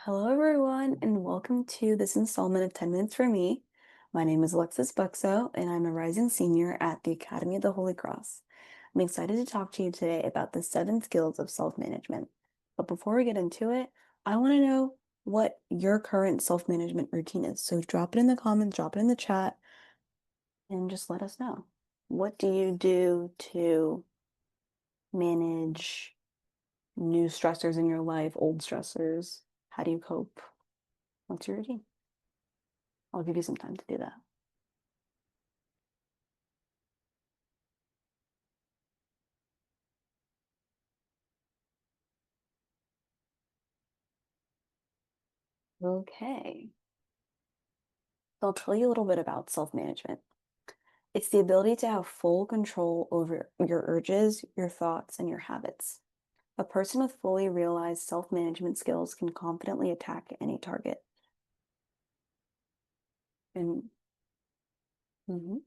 Hello, everyone, and welcome to this installment of 10 Minutes for Me. My name is Alexis Buxo, and I'm a rising senior at the Academy of the Holy Cross. I'm excited to talk to you today about the 7 skills of self-management. But before we get into it, I want to know what your current self-management routine is. So drop it in the comments, drop it in the chat, and just let us know. What do you do to manage new stressors in your life, old stressors? How do you cope? What's your routine? I'll give you some time to do that. Okay. So I'll tell you a little bit about self-management. It's the ability to have full control over your urges, your thoughts, and your habits. A person with fully realized self-management skills can confidently attack any target. And mhm,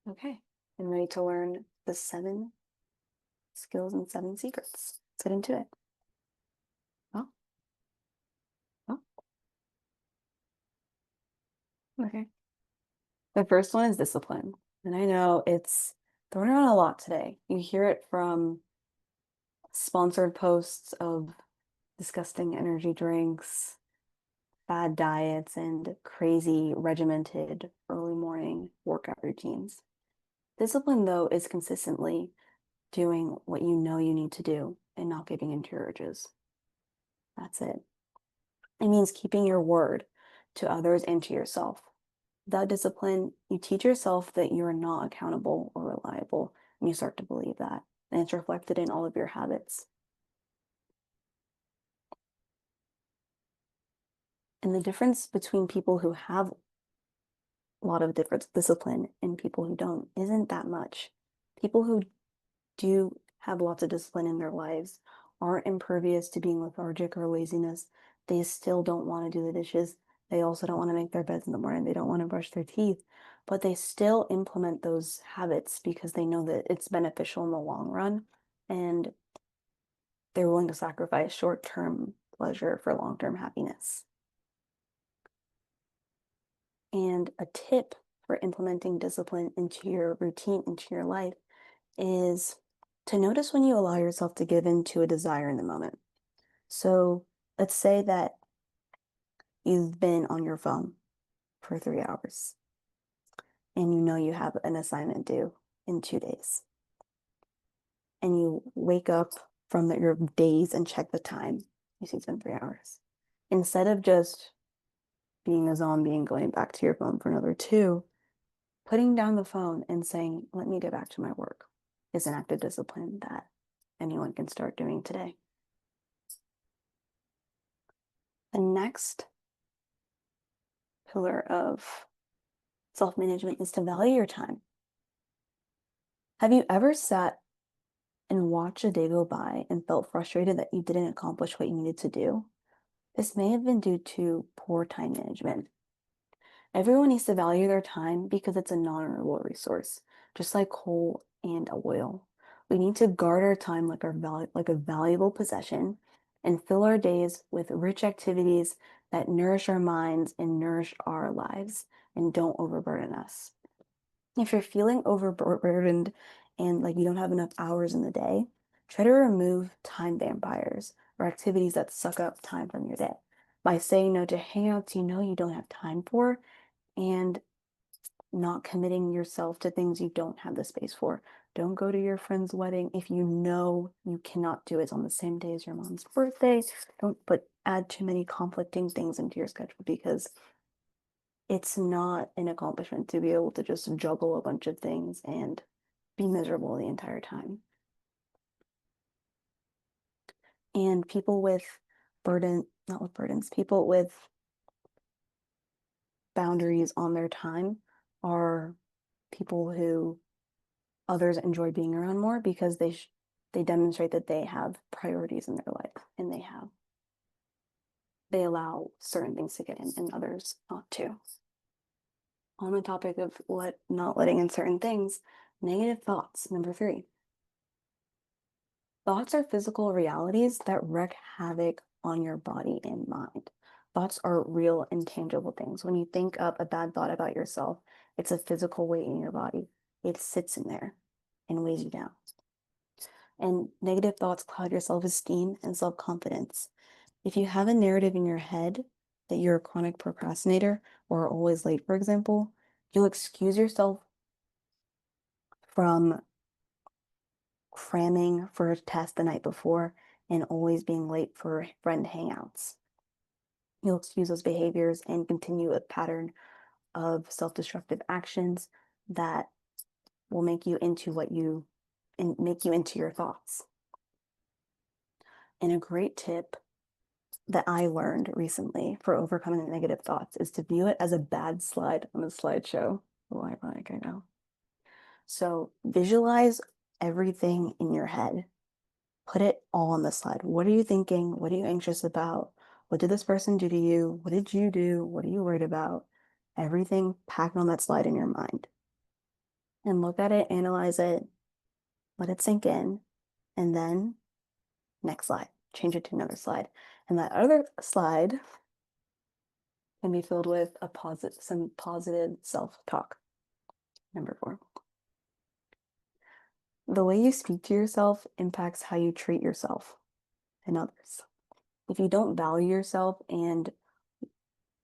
okay. And ready to learn the 7 skills and 7 secrets. Let's get into it. Oh, oh, okay. The first one is discipline. And I know it's thrown around a lot today. You hear it from sponsored posts of disgusting energy drinks, bad diets, and crazy regimented early morning workout routines. Discipline, though, is consistently doing what you know you need to do and not giving into your urges. That's it. It means keeping your word to others and to yourself. Without discipline, you teach yourself that you are not accountable or reliable, and you start to believe that. And it's reflected in all of your habits. And the difference between people who have a lot of different discipline and people who don't isn't that much. People who do have lots of discipline in their lives aren't impervious to being lethargic or laziness. They still don't want to do the dishes. They also don't want to make their beds in the morning. They don't want to brush their teeth, but they still implement those habits because they know that it's beneficial in the long run and they're willing to sacrifice short-term pleasure for long-term happiness. And a tip for implementing discipline into your routine, into your life, is to notice when you allow yourself to give in to a desire in the moment. So let's say that you've been on your phone for 3 hours and you know you have an assignment due in 2 days. And you wake up from your days and check the time. You see it's been 3 hours. Instead of just being a zombie and going back to your phone for another two, putting down the phone and saying, let me get back to my work, is an act of discipline that anyone can start doing today. The next pillar of self-management is to value your time. Have you ever sat and watched a day go by and felt frustrated that you didn't accomplish what you needed to do? This may have been due to poor time management. Everyone needs to value their time because it's a non-renewable resource, just like coal and oil. We need to guard our time like a valuable possession and fill our days with rich activities that nourish our minds and nourish our lives and don't overburden us. If you're feeling overburdened and like you don't have enough hours in the day, try to remove time vampires or activities that suck up time from your day by saying no to hangouts you know you don't have time for and not committing yourself to things you don't have the space for. Don't go to your friend's wedding if you know you cannot do it on the same day as your mom's birthday. Don't add too many conflicting things into your schedule because it's not an accomplishment to be able to just juggle a bunch of things and be miserable the entire time. And people with not with burdens, people with boundaries on their time are people who others enjoy being around more because they demonstrate that they have priorities in their life and they allow certain things to get in and others not to. On the topic of not letting in certain things, negative thoughts, number 3. Thoughts are physical realities that wreak havoc on your body and mind. Thoughts are real, intangible things. When you think up a bad thought about yourself, it's a physical weight in your body. It sits in there and weighs you down. And negative thoughts cloud your self-esteem and self-confidence. If you have a narrative in your head that you're a chronic procrastinator or are always late, for example, you'll excuse yourself from cramming for a test the night before and always being late for friend hangouts. You'll excuse those behaviors and continue a pattern of self-destructive actions that will make you into what you and make you into your thoughts. And a great tip that I learned recently for overcoming negative thoughts is to view it as a bad slide on a slideshow. Oh, ironic, I know. So visualize everything in your head. Put it all on the slide. What are you thinking? What are you anxious about? What did this person do to you? What did you do? What are you worried about? Everything packed on that slide in your mind. And look at it, analyze it, let it sink in, and then next slide. Change it to another slide. And that other slide can be filled with some positive self-talk. Number 4. The way you speak to yourself impacts how you treat yourself and others. If you don't value yourself and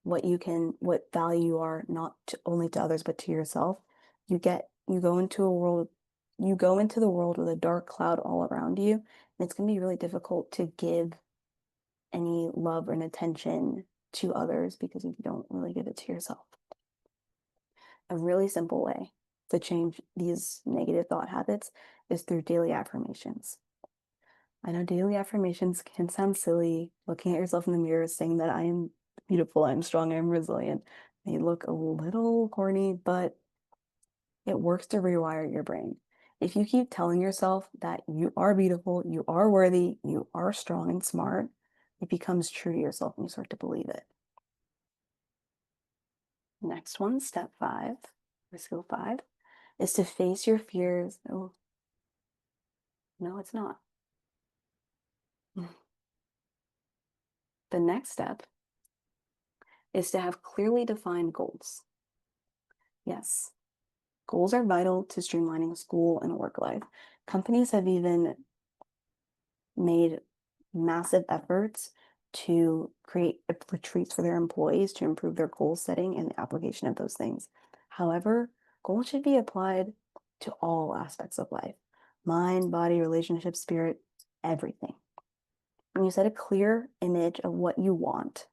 what value you are, not only to others, but to yourself, you go into the world with a dark cloud all around you. And it's going to be really difficult to give any love and attention to others because you don't really give it to yourself. A really simple way to change these negative thought habits is through daily affirmations. I know daily affirmations can sound silly, looking at yourself in the mirror, saying that I am beautiful, I'm strong, I'm resilient. They look a little corny, but it works to rewire your brain. If you keep telling yourself that you are beautiful, you are worthy, you are strong and smart, it becomes true to yourself and you start to believe it. Next one, step 5, or skill 5, is to face your fears. Oh, no, it's not. The next step is to have clearly defined goals. Yes, goals are vital to streamlining school and work life. Companies have even made massive efforts to create retreats for their employees to improve their goal setting and the application of those things. However, goals should be applied to all aspects of life: mind, body, relationship, spirit, everything. When you set a clear image of what you want,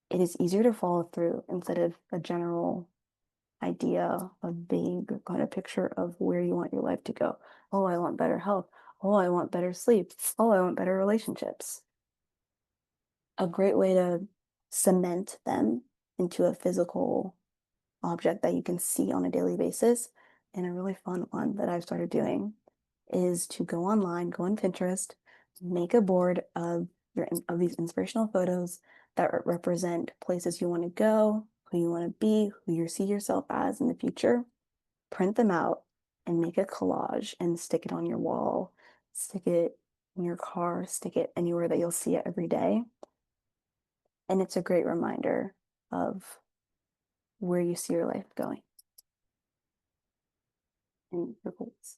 it is easier to follow through instead of a general idea, a vague kind of picture of where you want your life to go. Oh, I want better health. Oh, I want better sleep. Oh, I want better relationships. A great way to cement them into a physical object that you can see on a daily basis, and a really fun one that I've started doing, is to go online, go on Pinterest, make a board of these inspirational photos that represent places you want to go, who you want to be, who you see yourself as in the future. Print them out and make a collage and stick it on your wall, stick it in your car, stick it anywhere that you'll see it every day. And it's a great reminder of where you see your life going and your goals.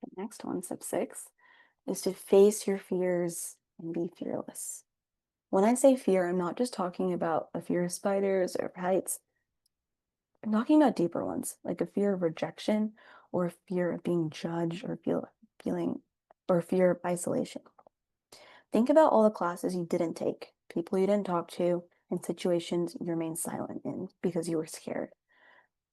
The next one, step 6, is to face your fears and be fearless. When I say fear, I'm not just talking about a fear of spiders or heights. I'm talking about deeper ones, like a fear of rejection or a fear of being judged or feeling or fear of isolation. Think about all the classes you didn't take, people you didn't talk to, and situations you remained silent in because you were scared.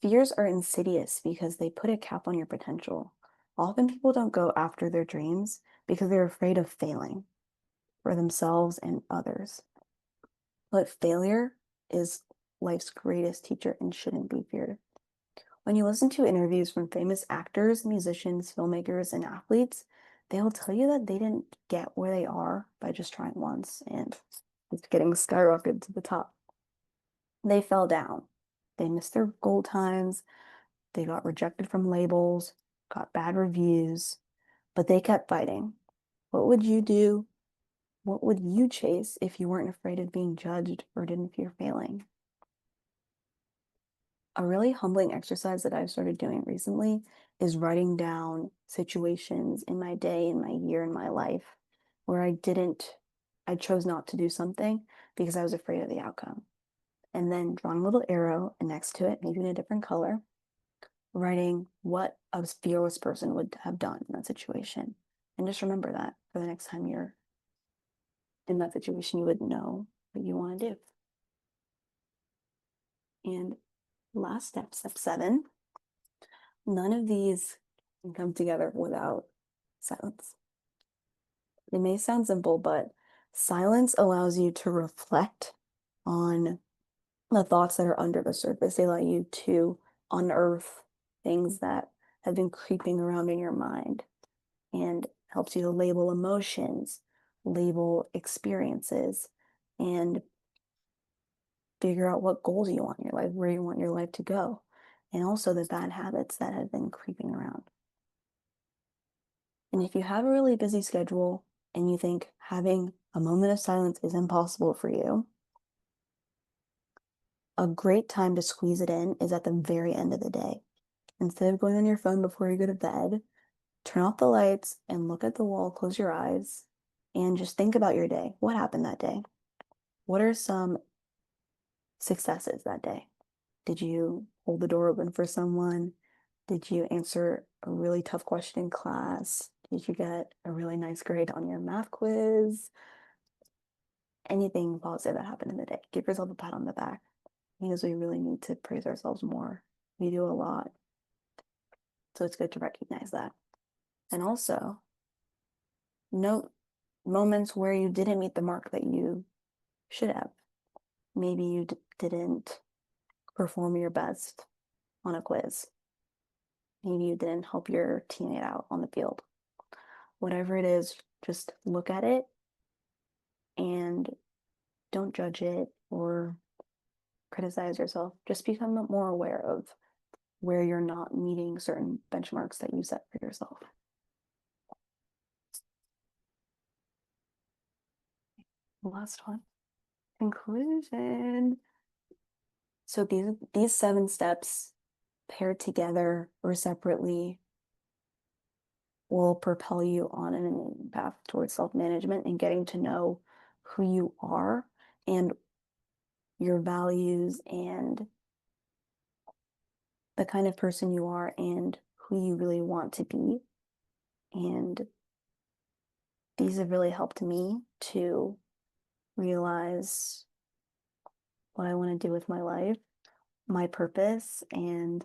Fears are insidious because they put a cap on your potential. Often people don't go after their dreams because they're afraid of failing for themselves and others. But failure is life's greatest teacher and shouldn't be feared. When you listen to interviews from famous actors, musicians, filmmakers, and athletes, they'll tell you that they didn't get where they are by just trying once and just getting skyrocketed to the top. They fell down. They missed their goal times. They got rejected from labels. got bad reviews, but they kept fighting. What would you do? What would you chase if you weren't afraid of being judged or didn't fear failing? A really humbling exercise that I've started doing recently is writing down situations in my day, in my year, in my life where I chose not to do something because I was afraid of the outcome. And then drawing a little arrow and next to it, maybe in a different color, writing what a fearless person would have done in that situation. And just remember that for the next time you're in that situation, you would know what you want to do. And last step, step 7, none of these can come together without silence. It may sound simple, but silence allows you to reflect on the thoughts that are under the surface. They allow you to unearth things that have been creeping around in your mind and helps you to label emotions, label experiences, and figure out what goals you want in your life, where you want your life to go, and also the bad habits that have been creeping around. And if you have a really busy schedule and you think having a moment of silence is impossible for you, a great time to squeeze it in is at the very end of the day. Instead of going on your phone before you go to bed, turn off the lights and look at the wall, close your eyes, and just think about your day. What happened that day? What are some successes that day? Did you hold the door open for someone? Did you answer a really tough question in class? Did you get a really nice grade on your math quiz? Anything positive that happened in the day. Give yourself a pat on the back because we really need to praise ourselves more. We do a lot. So it's good to recognize that. And also, note moments where you didn't meet the mark that you should have. Maybe you didn't perform your best on a quiz. Maybe you didn't help your teammate out on the field. Whatever it is, just look at it and don't judge it or criticize yourself. Just become more aware of where you're not meeting certain benchmarks that you set for yourself. Last one. Conclusion. So these 7 steps paired together or separately will propel you on an path towards self-management and getting to know who you are and your values and the kind of person you are and who you really want to be. And these have really helped me to realize what I want to do with my life, my purpose, and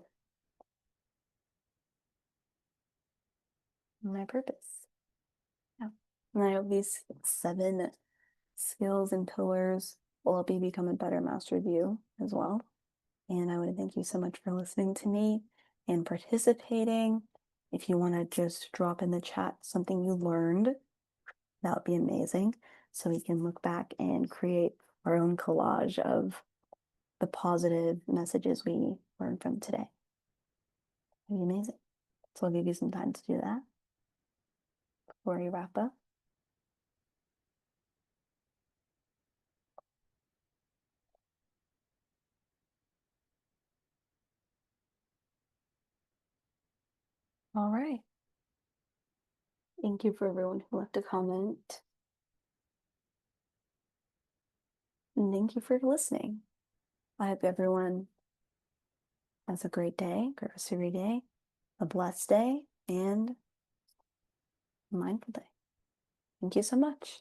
my purpose. Yeah. And I hope these 7 skills and pillars will help you become a better master of you as well. And I want to thank you so much for listening to me and participating. If you want to just drop in the chat something you learned, that would be amazing. So we can look back and create our own collage of the positive messages we learned from today. That'd be amazing. So I'll give you some time to do that before we wrap up. All right. Thank you for everyone who left a comment. And thank you for listening. I hope everyone has a great day, great rest of your day, a blessed day, and a mindful day. Thank you so much.